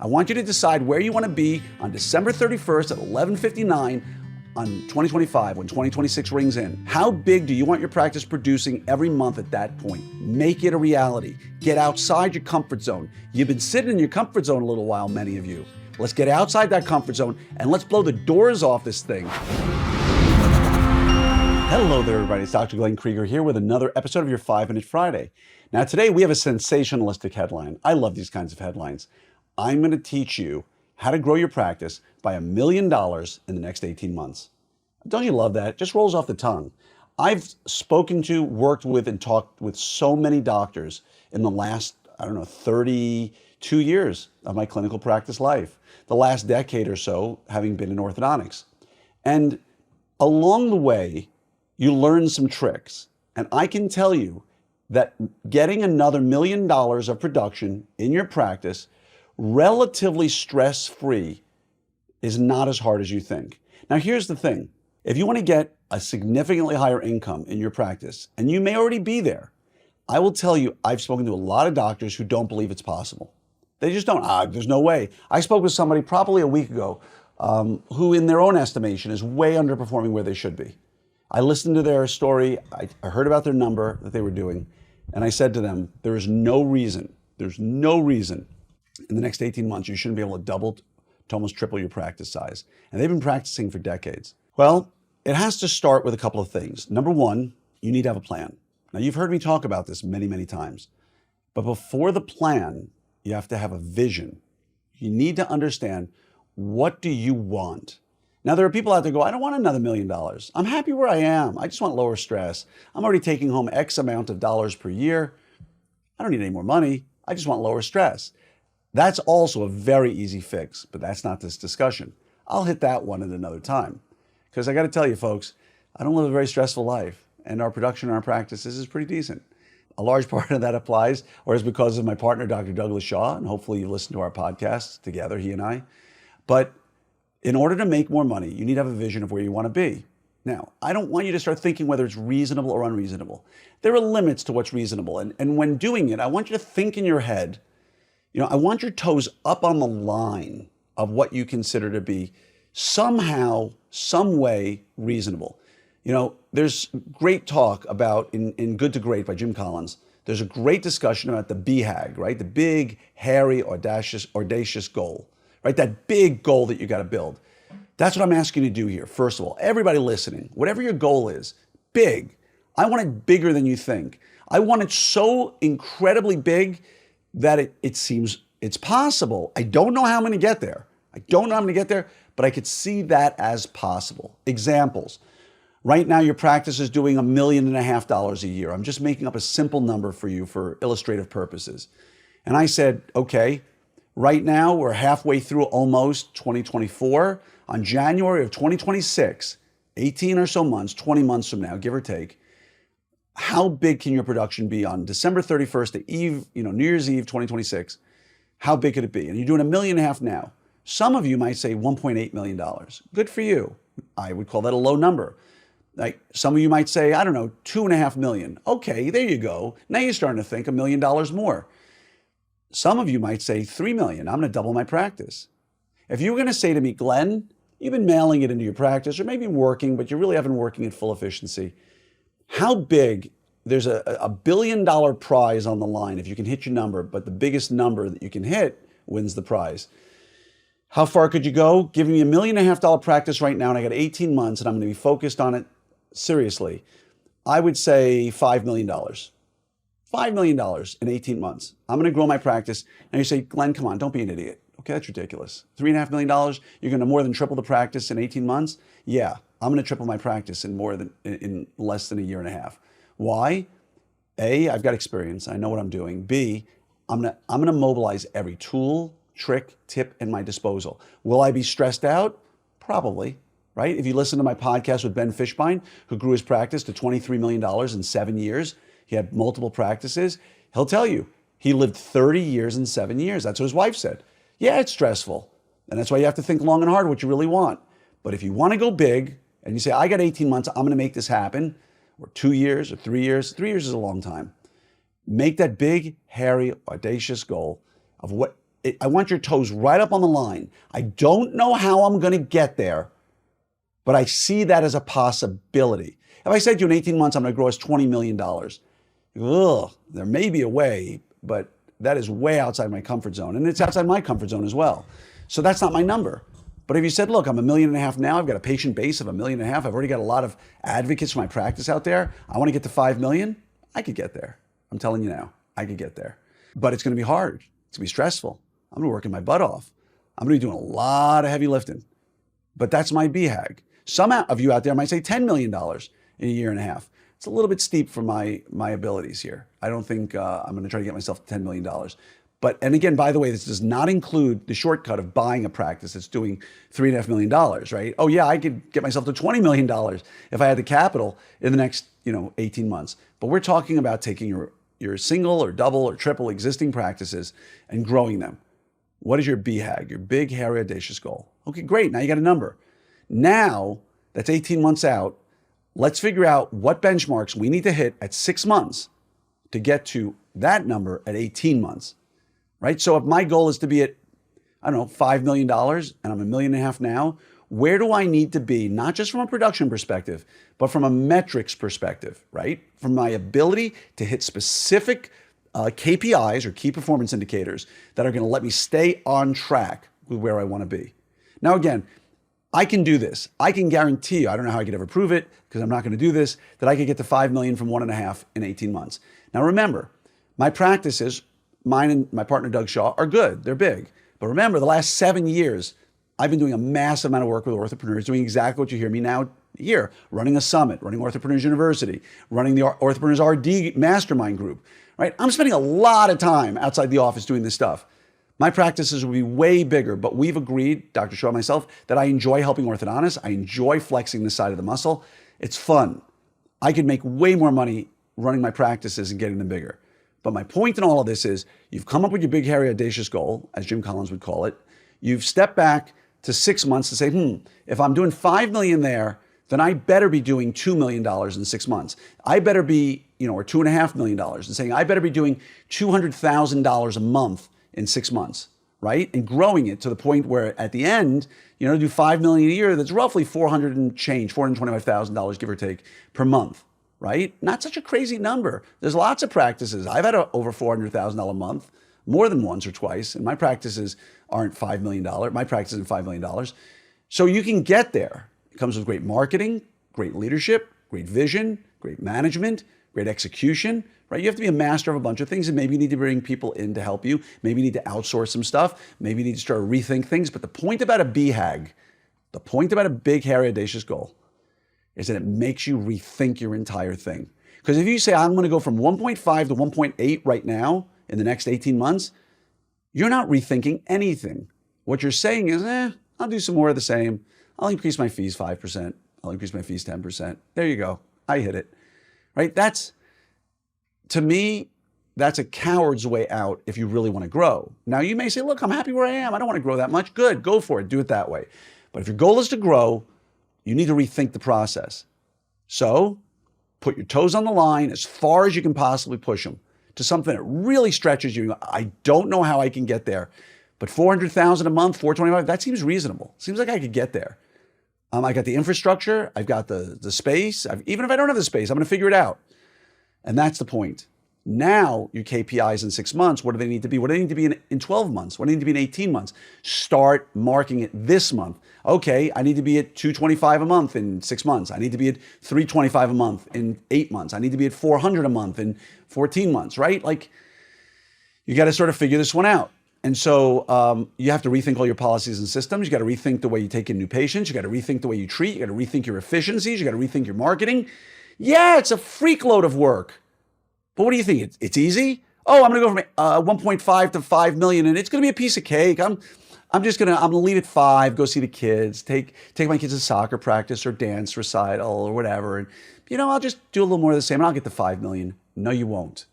I want you to decide where you want to be on December 31st at 11:59 on 2025 when 2026 rings in. How big do you want your practice producing every month at that point? Make it a reality. Get outside your comfort zone. You've been sitting in your comfort zone a little while, many of you. Let's get outside that comfort zone and let's blow the doors off this thing. Hello there, everybody. It's Dr. Glenn Krieger here with another episode of your 5-Minute Friday. Now, today we have a sensationalistic headline. I love these kinds of headlines. I'm going to teach you how to grow your practice by $1 million in the next 18 months. Don't you love that? It just rolls off the tongue. I've spoken to, worked with, and talked with so many doctors in the last, 32 years of my clinical practice life. The last decade or so having been in orthodontics. And along the way, you learn some tricks. And I can tell you that getting another $1 million of production in your practice relatively stress-free is not as hard as you think. Now, here's the thing. If you want to get a significantly higher income in your practice, and you may already be there, I will tell you, I've spoken to a lot of doctors who don't believe it's possible. They just don't. There's no way. I spoke with somebody probably a week ago who, in their own estimation, is way underperforming where they should be. I listened to their story. I heard about their number that they were doing, and I said to them, there's no reason in the next 18 months you shouldn't be able to double to almost triple your practice size. And they've been practicing for decades. Well, it has to start with a couple of things. Number one, you need to have a plan. Now, you've heard me talk about this many, many times. But before the plan, you have to have a vision. You need to understand, what do you want? Now, there are people out there who go, I don't want another $1 million. I'm happy where I am. I just want lower stress. I'm already taking home X amount of dollars per year. I don't need any more money. I just want lower stress. That's also a very easy fix, but that's not this discussion. I'll hit that one at another time. Because I got to tell you, folks, I don't live a very stressful life, and our production in our practices is pretty decent. A large part of that applies, or is because of my partner, Dr. Douglas Shaw, and hopefully you listen to our podcasts together, he and I. But in order to make more money, you need to have a vision of where you want to be. Now, I don't want you to start thinking whether it's reasonable or unreasonable. There are limits to what's reasonable, and when doing it, I want you to think in your head, I want your toes up on the line of what you consider to be somehow, some way reasonable. There's great talk about, in Good to Great by Jim Collins, there's a great discussion about the BHAG, right? The big, hairy, audacious goal, right? That big goal that you got to build. That's what I'm asking you to do here. First of all, everybody listening, whatever your goal is, big. I want it bigger than you think. I want it so incredibly big that it seems it's possible. I don't know how I'm going to get there. But I could see that as possible. Examples. Right now, your practice is doing $1.5 million a year. I'm just making up a simple number for you for illustrative purposes. And I said, okay, right now we're halfway through almost 2024. On January of 2026, 18 or so months, 20 months from now, give or take, how big can your production be on December 31st, the eve, New Year's Eve, 2026? How big could it be? And you're doing $1.5 million now. Some of you might say $1.8 million. Good for you. I would call that a low number. Like some of you might say, I don't know, $2.5 million. Okay, there you go. Now you're starting to think $1 million more. Some of you might say $3 million. I'm going to double my practice. If you were going to say to me, Glenn, you've been mailing it into your practice, or maybe working, but you really haven't working at full efficiency. How big? There's a $1 billion prize on the line if you can hit your number, but the biggest number that you can hit wins the prize. How far could you go? Give me $1.5 million practice right now, and I got 18 months, and I'm going to be focused on it seriously. I would say $5 million. $5 million in 18 months. I'm going to grow my practice. Now you say, Glenn, come on, don't be an idiot. Okay, that's ridiculous. $3.5 million, you're going to more than triple the practice in 18 months? Yeah, I'm going to triple my practice in less than a year and a half. Why? A, I've got experience. I know what I'm doing. B, I'm going to mobilize every tool, trick, tip in my disposal. Will I be stressed out? Probably, right? If you listen to my podcast with Ben Fishbein, who grew his practice to $23 million in 7 years, he had multiple practices, he'll tell you, he lived 30 years in 7 years. That's what his wife said. Yeah, it's stressful. And that's why you have to think long and hard what you really want. But if you want to go big and you say, I got 18 months, I'm going to make this happen, or 2 years or 3 years, 3 years is a long time. Make that big, hairy, audacious goal of what I want your toes right up on the line. I don't know how I'm going to get there, but I see that as a possibility. If I said to you in 18 months, I'm going to grow us $20 million, ugh, there may be a way, but that is way outside my comfort zone. And it's outside my comfort zone as well. So that's not my number. But if you said, look, I'm $1.5 million now, I've got a patient base of $1.5 million, I've already got a lot of advocates for my practice out there, I want to get to 5 million, I could get there. I'm telling you now, I could get there. But it's going to be hard. It's going to be stressful. I'm going to be working my butt off. I'm going to be doing a lot of heavy lifting. But that's my BHAG. Some of you out there might say $10 million in a year and a half. It's a little bit steep for my abilities here. I don't think I'm going to try to get myself to $10 million. But, and again, by the way, this does not include the shortcut of buying a practice that's doing $3.5 million, right? Oh yeah, I could get myself to $20 million if I had the capital in the next, 18 months. But we're talking about taking your single or double or triple existing practices and growing them. What is your BHAG, your big, hairy, audacious goal? Okay, great, now you got a number. Now, that's 18 months out, let's figure out what benchmarks we need to hit at 6 months to get to that number at 18 months. Right? So if my goal is to be at, I don't know, $5 million and I'm $1.5 million now, where do I need to be, not just from a production perspective, but from a metrics perspective, right? From my ability to hit specific KPIs or key performance indicators that are going to let me stay on track with where I want to be. Now, again, I can do this. I can guarantee you, I don't know how I could ever prove it because I'm not going to do this, that I could get to 5 million from 1.5 in 18 months. Now, remember, my practices, mine and my partner Doug Shaw, are good. They're big. But remember, the last 7 years, I've been doing a massive amount of work with Orthopreneurs, doing exactly what you hear me now here, running a summit, running Orthopreneurs University, running the Orthopreneurs RD Mastermind Group, right? I'm spending a lot of time outside the office doing this stuff. My practices will be way bigger, but we've agreed, Dr. Shaw and myself, that I enjoy helping orthodontists. I enjoy flexing this side of the muscle. It's fun. I could make way more money running my practices and getting them bigger. But my point in all of this is you've come up with your big, hairy, audacious goal, as Jim Collins would call it. You've stepped back to 6 months to say, if I'm doing 5 million there, then I better be doing $2 million in 6 months. I better be, or $2.5 million, and saying I better be doing $200,000 a month in 6 months, right? And growing it to the point where at the end, to do 5 million a year, that's roughly $425,000, give or take, per month. Right? Not such a crazy number. There's lots of practices. I've had over $400,000 a month, more than once or twice, and my practices aren't $5 million. My practice isn't $5 million. So you can get there. It comes with great marketing, great leadership, great vision, great management, great execution, right? You have to be a master of a bunch of things, and maybe you need to bring people in to help you. Maybe you need to outsource some stuff. Maybe you need to start to rethink things. But the point about a BHAG, the point about a big, hairy, audacious goal, is that it makes you rethink your entire thing. Because if you say, I'm going to go from 1.5 to 1.8 right now in the next 18 months, you're not rethinking anything. What you're saying is, I'll do some more of the same. I'll increase my fees 5%. I'll increase my fees 10%. There you go. I hit it. Right? To me, that's a coward's way out if you really want to grow. Now, you may say, look, I'm happy where I am. I don't want to grow that much. Good. Go for it. Do it that way. But if your goal is to grow, you need to rethink the process. So put your toes on the line as far as you can possibly push them to something that really stretches you. I don't know how I can get there, but 400,000 a month, 425, that seems reasonable. Seems like I could get there. I got the infrastructure. I've got the space. Even if I don't have the space, I'm going to figure it out. And that's the point. Now, your KPIs in 6 months, what do they need to be? What do they need to be in 12 months? What do they need to be in 18 months? Start marking it this month. Okay, I need to be at 225 a month in 6 months. I need to be at 325 a month in 8 months. I need to be at 400 a month in 14 months, right? Like, you got to sort of figure this one out. And so you have to rethink all your policies and systems. You got to rethink the way you take in new patients. You got to rethink the way you treat. You got to rethink your efficiencies. You got to rethink your marketing. Yeah, it's a freak load of work. But what do you think? It's easy? Oh, I'm going to go from 1.5 to 5 million, and it's going to be a piece of cake. I'm going to leave at 5, go see the kids, take my kids to soccer practice or dance recital or whatever. And, I'll just do a little more of the same, and I'll get to 5 million. No, you won't.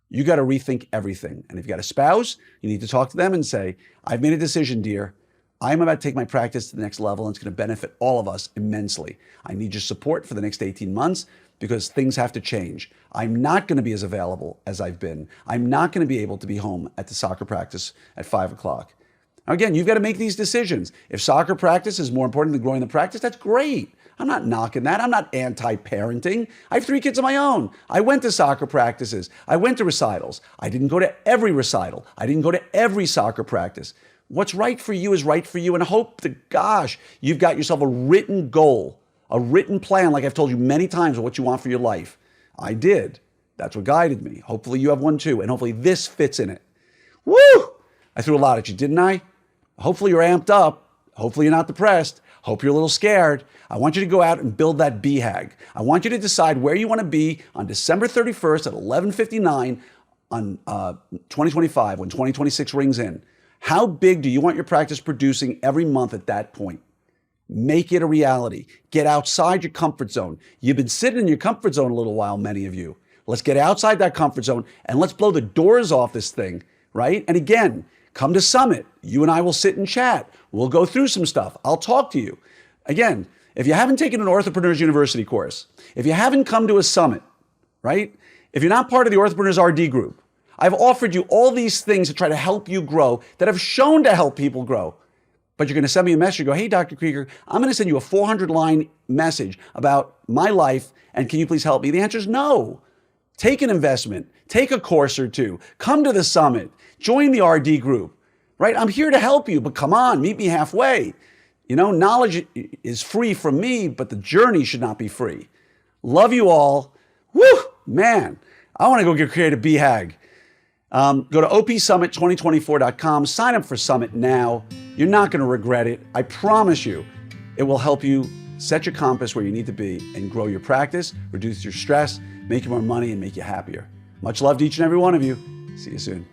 You got to rethink everything. And if you got a spouse, you need to talk to them and say, I've made a decision, dear. I'm about to take my practice to the next level, and it's going to benefit all of us immensely. I need your support for the next 18 months. because things have to change. I'm not going to be as available as I've been. I'm not going to be able to be home at the soccer practice at 5 o'clock. Again, you've got to make these decisions. If soccer practice is more important than growing the practice, that's great. I'm not knocking that. I'm not anti-parenting. I have 3 kids of my own. I went to soccer practices. I went to recitals. I didn't go to every recital. I didn't go to every soccer practice. What's right for you is right for you, and I hope to gosh you've got yourself a written goal, a written plan, like I've told you many times, of what you want for your life. I did. That's what guided me. Hopefully you have one too, and hopefully this fits in it. Woo! I threw a lot at you, didn't I? Hopefully you're amped up. Hopefully you're not depressed. Hope you're a little scared. I want you to go out and build that BHAG. I want you to decide where you want to be on December 31st at 11:59 on 2025 when 2026 rings in. How big do you want your practice producing every month at that point? Make it a reality. Get outside your comfort zone. You've been sitting in your comfort zone a little while, many of you. Let's get outside that comfort zone and let's blow the doors off this thing, right? And again, come to Summit. You and I will sit and chat. We'll go through some stuff. I'll talk to you. Again, if you haven't taken an Orthopreneurs University course, if you haven't come to a summit, right? If you're not part of the Orthopreneurs RD group, I've offered you all these things to try to help you grow that have shown to help people grow. But you're going to send me a message, go, hey, Dr. Krieger, I'm going to send you a 400-line message about my life, and can you please help me? The answer is no. Take an investment. Take a course or two. Come to the summit. Join the RD group, right? I'm here to help you, but come on, meet me halfway. You know, knowledge is free from me, but the journey should not be free. Love you all. Woo, man, I want to go create a BHAG. Go to opsummit2024.com, sign up for Summit now. You're not going to regret it. I promise you, it will help you set your compass where you need to be and grow your practice, reduce your stress, make you more money, and make you happier. Much love to each and every one of you. See you soon.